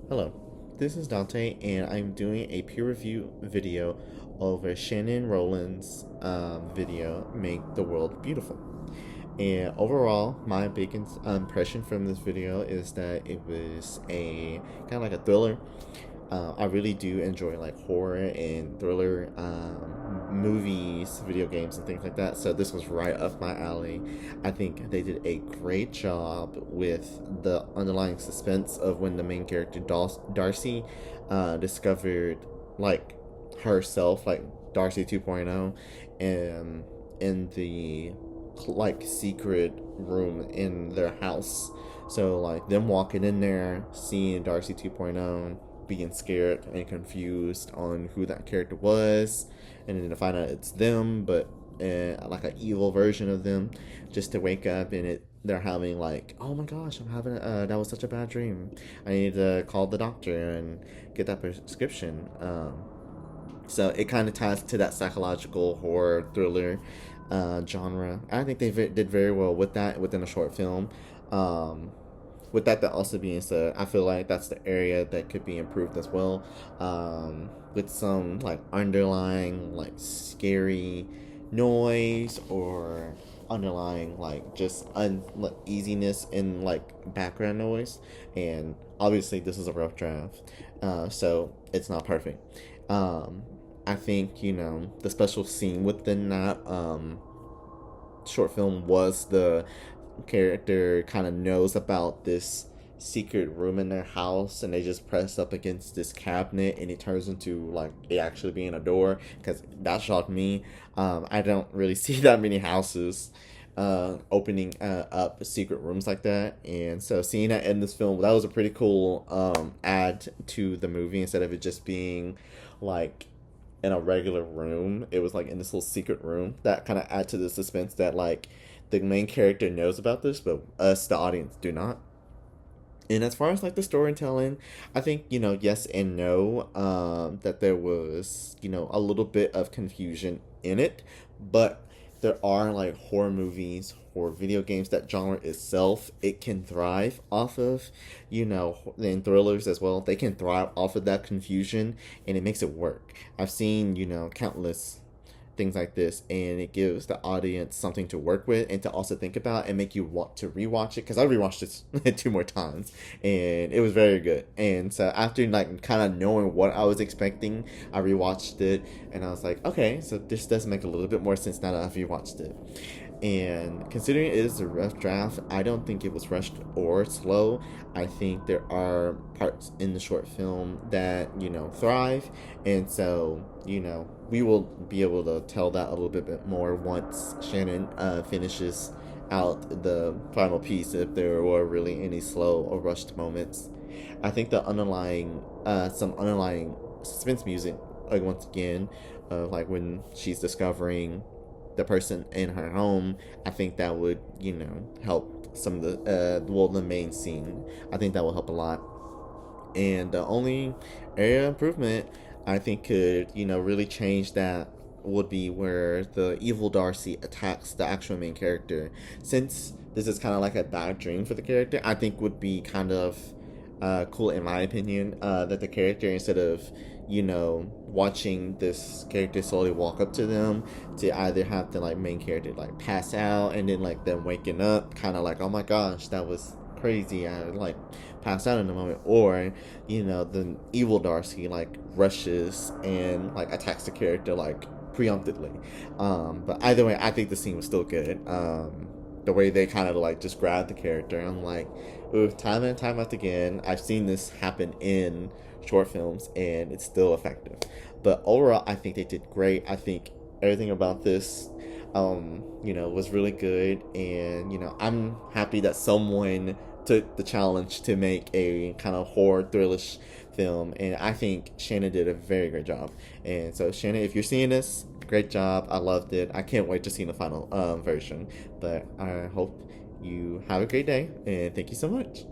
Hello, this is Dante, and I'm doing a peer review video over Shannon Rowland's video, Make the World Beautiful. And overall, my biggest impression from this video is that it was a kind of like a thriller. I really do enjoy like horror and thriller movies, video games, and things like that. So this was right up my alley. I think they did a great job with the underlying suspense of when the main character Darcy discovered like herself, like Darcy 2.0, and in the like secret room in their house. So like them walking in there, seeing Darcy 2.0, being scared and confused on who that character was, and then to find out it's them, but like an evil version of them, just to wake up and they're having like, oh my gosh, I'm having that was such a bad dream. I need to call the doctor and get that prescription. So it kind of ties to that psychological horror thriller genre. I think they did very well with that within a short film. With that also being said, I feel like that's the area that could be improved as well. With some like underlying like scary noise or underlying like just uneasiness in like background noise. And obviously this is a rough draft, so it's not perfect. um I think, the special scene within that short film was the character kind of knows about this secret room in their house, and they just press up against this cabinet and it turns into like it actually being a door, because that shocked me. I don't really see that many houses opening up secret rooms like that, and so seeing that in this film, that was a pretty cool add to the movie. Instead of it just being like in a regular room, it was like in this little secret room that kind of add to the suspense that like the main character knows about this, but us, the audience, do not. And as far as like the storytelling, I think, yes and no. That there was, a little bit of confusion in it, but there are like horror movies or video games, that genre itself, it can thrive off of, and thrillers as well. They can thrive off of that confusion, and it makes it work. I've seen, countless things like this, and it gives the audience something to work with and to also think about and make you want to rewatch it, because I rewatched this two more times and it was very good. And so after like kind of knowing what I was expecting, I rewatched it and I was like, okay, so this does make a little bit more sense now that I've rewatched it. And considering it is a rough draft, I don't think it was rushed or slow. I think there are parts in the short film that, thrive. And so, we will be able to tell that a little bit more once Shannon finishes out the final piece, if there were really any slow or rushed moments. I think the some underlying suspense music, like once again, like when she's discovering the person in her home, I think that would, help some of the main scene. I think that will help a lot. And the only area of improvement I think could, really change that would be where the evil Darcy attacks the actual main character. Since this is kind of like a bad dream for the character, I think would be kind of cool, in my opinion, that the character, instead of, watching this character slowly walk up to them, to either have the like main character like pass out and then like them waking up, kind of like, oh my gosh, that was crazy, I like passed out in a moment, or the evil Darcy like rushes and like attacks the character like preemptively. But either way, I think the scene was still good. The way they kind of like just grabbed the character, I'm like, ooh, time and time out again, I've seen this happen in short films and it's still effective. But overall, I think they did great. I think everything about this was really good, and I'm happy that someone took the challenge to make a kind of horror thrillerish film, and I think Shannon did a very great job. And so Shannon, if you're seeing this, great job. I loved it. I can't wait to see the final version. But I hope you have a great day, and thank you so much.